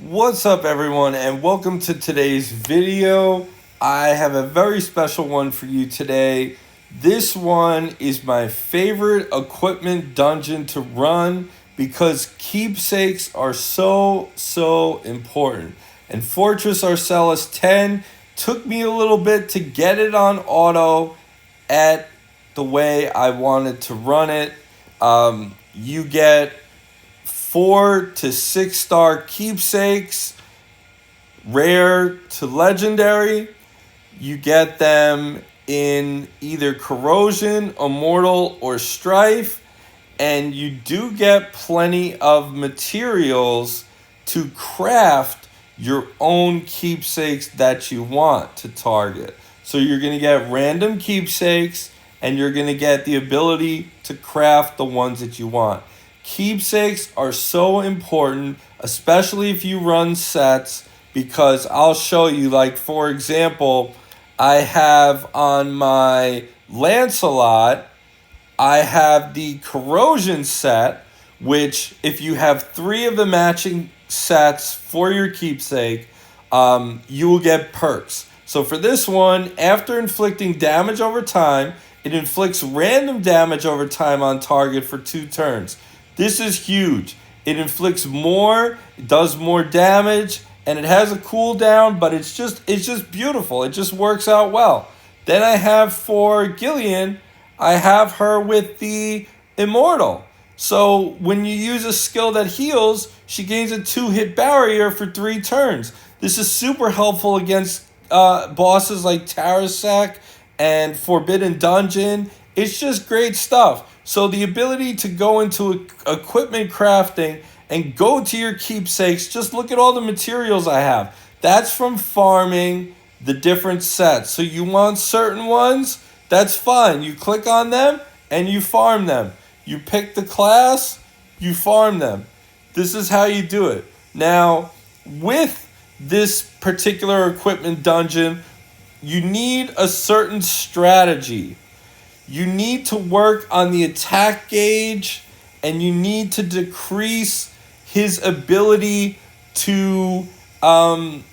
What's up, everyone, and welcome to today's video. I have a very special one for you today. This one is my favorite equipment dungeon to run because keepsakes are so important. And Fortress Arcellus 10 took me a little bit to get it on auto at the way I wanted to run it. You get 4 to 6 star keepsakes, rare to legendary. You get them in either corrosion, immortal, or strife, and you do get plenty of materials to craft your own keepsakes that you want to target. So you're going to get random keepsakes, and you're going to get the ability to craft the ones that you want. Keepsakes are so important, especially if you run sets, because I'll show you, like, for example, I have on my Lancelot, I have the corrosion set, which if you have 3 of the matching sets for your keepsake, you will get perks. So for this one, after inflicting damage over time, it inflicts random damage over time on target for 2 turns. This is huge. It inflicts more, it does more damage, and it has a cooldown, but it's just beautiful. It just works out well. Then I have for Gillian, I have her with the Immortal. So when you use a skill that heals, she gains a 2-hit barrier for 3 turns. This is super helpful against bosses like Tarasek and Forbidden Dungeon. It's just great stuff. So the ability to go into equipment crafting and go to your keepsakes, just look at all the materials I have. That's from farming the different sets. So you want certain ones, that's fine. You click on them and you farm them. You pick the class, you farm them. This is how you do it. Now, with this particular equipment dungeon, you need a certain strategy. You need to work on the attack gauge, and you need to decrease his ability to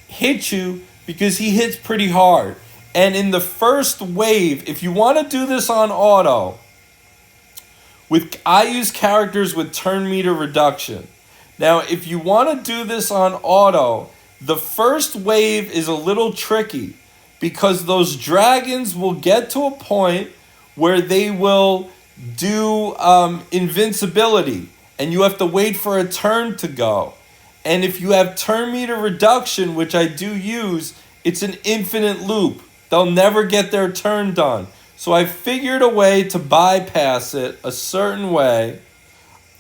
hit you, because he hits pretty hard. And in the first wave, if you want to do this on auto, I use characters with turn meter reduction. Now, if you want to do this on auto, the first wave is a little tricky, because those dragons will get to a point where they will do invincibility, and you have to wait for a turn to go. And if you have turn meter reduction, which I do use, it's an infinite loop. They'll never get their turn done. So I figured a way to bypass it a certain way.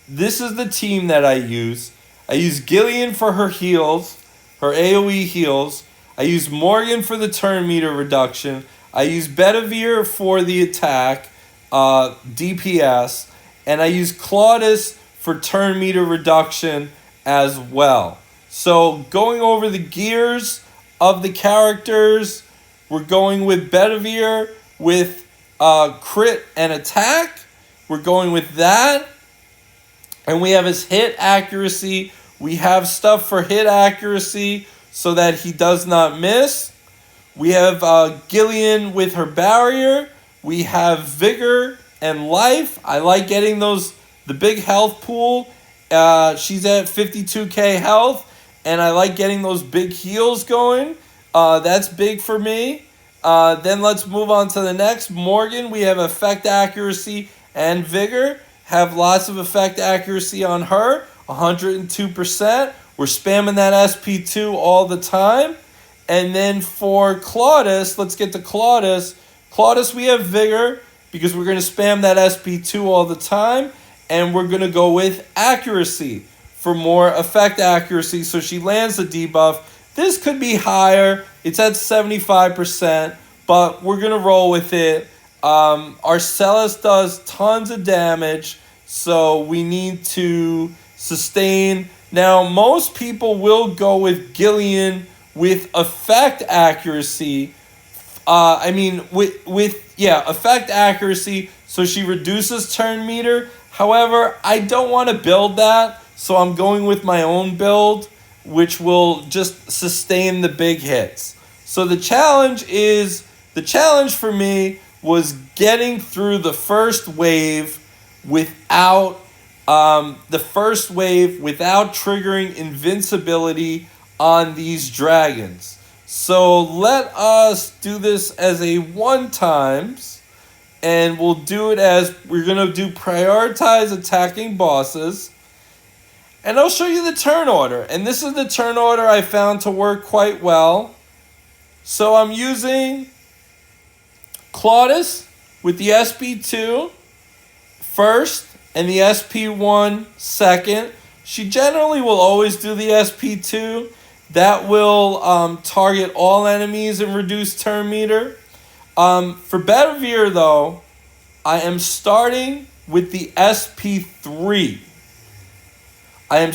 This is the team that I use. I use Gillian for her heals, her AoE heals. I use Morgan for the turn meter reduction. I use Bedivere for the attack, DPS, and I use Claudius for turn meter reduction as well. So going over the gears of the characters, we're going with Bedivere with crit and attack. We're going with that. And we have his hit accuracy. We have stuff for hit accuracy so that he does not miss. We have Gillian with her barrier. We have vigor and life. I like getting the big health pool. She's at 52k health, and I like getting those big heals going. That's big for me. Then let's move on to the next. Morgan, we have effect accuracy and vigor. Have lots of effect accuracy on her, 102%. We're spamming that SP2 all the time. And then for Claudius, let's get to Claudius. Claudius, we have vigor, because we're going to spam that SP2 all the time. And we're going to go with accuracy for more effect accuracy, so she lands the debuff. This could be higher. It's at 75%, but we're going to roll with it. Arcellus does tons of damage, so we need to sustain. Now, most people will go with Gillian with effect accuracy. Effect accuracy, so she reduces turn meter. However, I don't want to build that, so I'm going with my own build. which will just sustain the big hits. So the challenge for me was getting through the first wave without triggering invincibility on these dragons. So let us do this as a one times, and we'll do it as we're going to do prioritize attacking bosses. And I'll show you the turn order. And this is the turn order I found to work quite well. So I'm using Claudus with the SP2 first and the SP1 second. She generally will always do the SP2. That will target all enemies and reduce turn meter. For Bedivere, though, I am starting with the SP3. And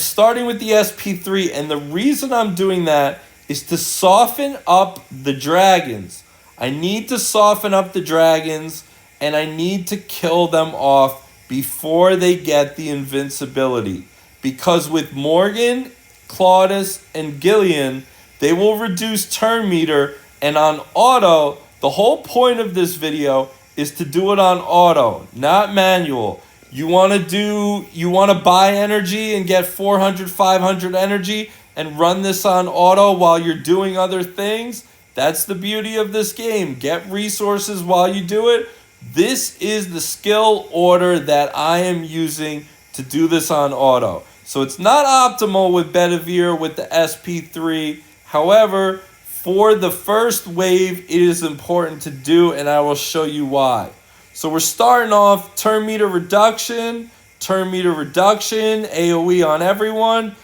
the reason I'm doing that is to soften up the dragons. I need to soften up the dragons, and I need to kill them off before they get the invincibility. Because with Morgan, Claudus, and Gillian, they will reduce turn meter, and on auto, the whole point of this video is to do it on auto, not manual. You want to buy energy and get 400, 500 energy and run this on auto while you're doing other things. That's the beauty of this game. Get resources while you do it. This is the skill order that I am using to do this on auto. So it's not optimal with Bedivere with the SP3. However, for the first wave, it is important to do, and I will show you why. So we're starting off turn meter reduction, AoE on everyone,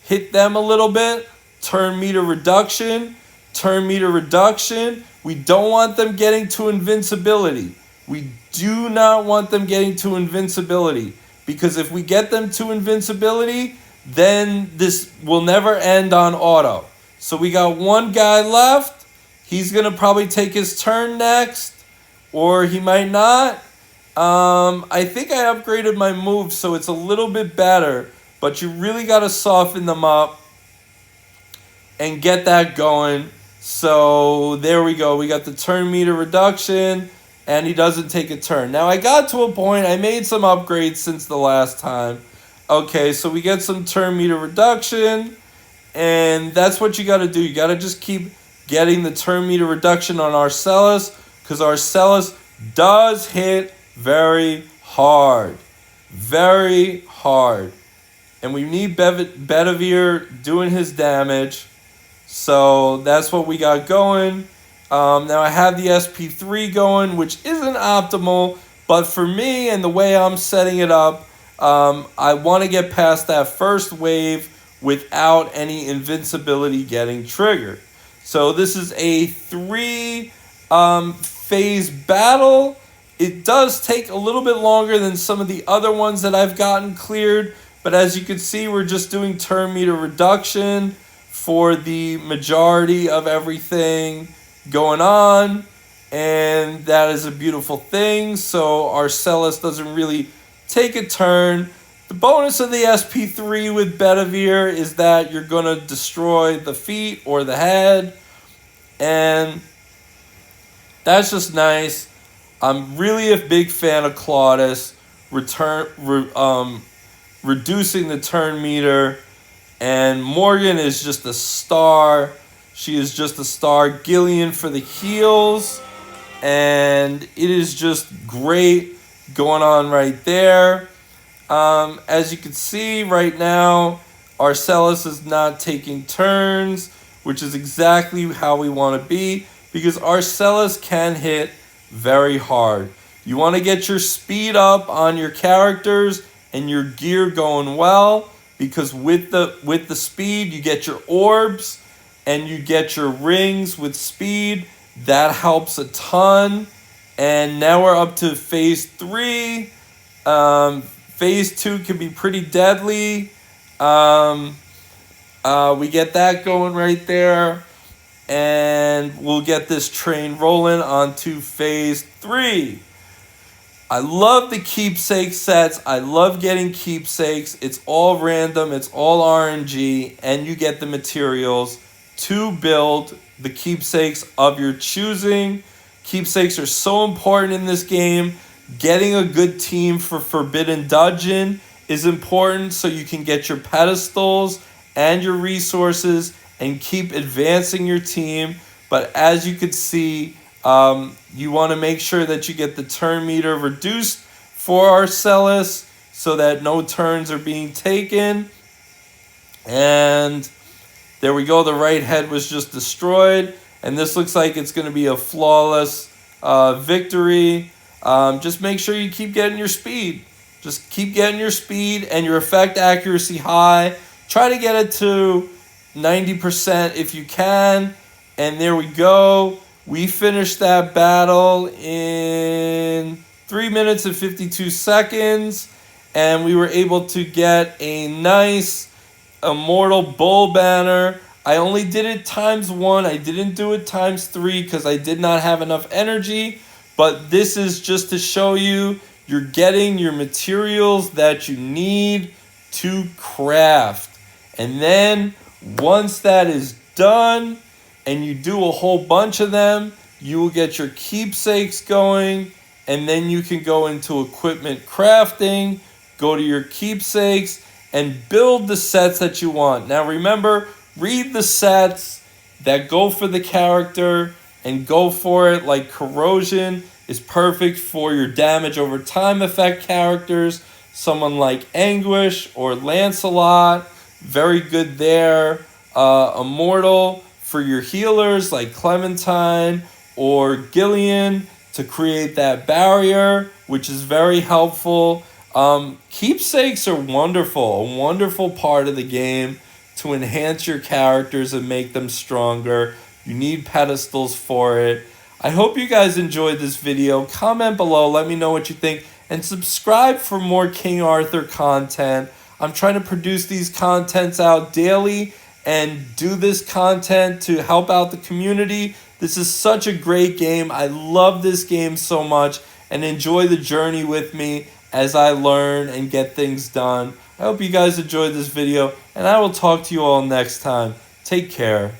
hit them a little bit, turn meter reduction. We don't want them getting to invincibility. We do not want them getting to invincibility, because if we get them to invincibility, then this will never end on auto. So we got one guy left. He's going to probably take his turn next, or he might not. I think I upgraded my move, so it's a little bit better, but you really got to soften them up and get that going. So there we go. We got the turn meter reduction, and he doesn't take a turn. Now I got to a point, I made some upgrades since the last time. Okay, so we get some turn meter reduction, and that's what you got to do. You got to just keep getting the turn meter reduction on ARSELLUS, because ARSELLUS does hit very hard. And we need Bedivere doing his damage. So that's what we got going. Now I have the SP3 going, which isn't optimal, but for me and the way I'm setting it up, I want to get past that first wave without any invincibility getting triggered. So this is a 3-phase battle. It does take a little bit longer than some of the other ones that I've gotten cleared, but as you can see, we're just doing turn meter reduction for the majority of everything going on, and that is a beautiful thing. So ARSELLUS doesn't really take a turn. The bonus of the SP3 with Bedivere is that you're going to destroy the feet or the head, and that's just nice. I'm really a big fan of Claudus reducing the turn meter, and Morgan is just a star. She is just a star. Gillian for the heals, and it is just great going on right there. As you can see right now, ARSELLUS is not taking turns, which is exactly how we want to be, because ARSELLUS can hit very hard. You want to get your speed up on your characters and your gear going well, because with the speed you get your orbs and you get your rings with speed. That helps a ton. And now we're up to phase 3. Phase 2 can be pretty deadly. We get that going right there. And we'll get this train rolling onto phase 3. I love the keepsake sets. I love getting keepsakes. It's all random. It's all RNG. And you get the materials to build the keepsakes of your choosing. Keepsakes are so important in this game. Getting a good team for Forbidden Dungeon is important so you can get your pedestals and your resources and keep advancing your team. But as you can see, you want to make sure that you get the turn meter reduced for ARSELLUS so that no turns are being taken. And there we go. The right head was just destroyed. And this looks like it's going to be a flawless victory. Just make sure you keep getting your speed. Just keep getting your speed and your effect accuracy high. Try to get it to 90% if you can. And there we go. We finished that battle in 3 minutes and 52 seconds. And we were able to get a nice Immortal Bull banner. I only did it ×1. I didn't do it ×3 because I did not have enough energy. But this is just to show you you're getting your materials that you need to craft. And then once that is done and you do a whole bunch of them, you will get your keepsakes going. And then you can go into equipment crafting, go to your keepsakes, and build the sets that you want. Now remember, read the sets that go for the character and go for it. Like Corrosion is perfect for your damage over time effect characters. Someone like Anguish or Lancelot, very good there. Immortal for your healers like Clementine or Gillian to create that barrier, which is very helpful. Keepsakes are wonderful, a wonderful part of the game to enhance your characters and make them stronger. You need pedestals for it. I hope you guys enjoyed this video. Comment below, let me know what you think, and subscribe for more King Arthur content. I'm trying to produce these contents out daily and do this content to help out the community. This is such a great game. I love this game so much, and enjoy the journey with me as I learn and get things done. I hope you guys enjoyed this video, and I will talk to you all next time. Take care.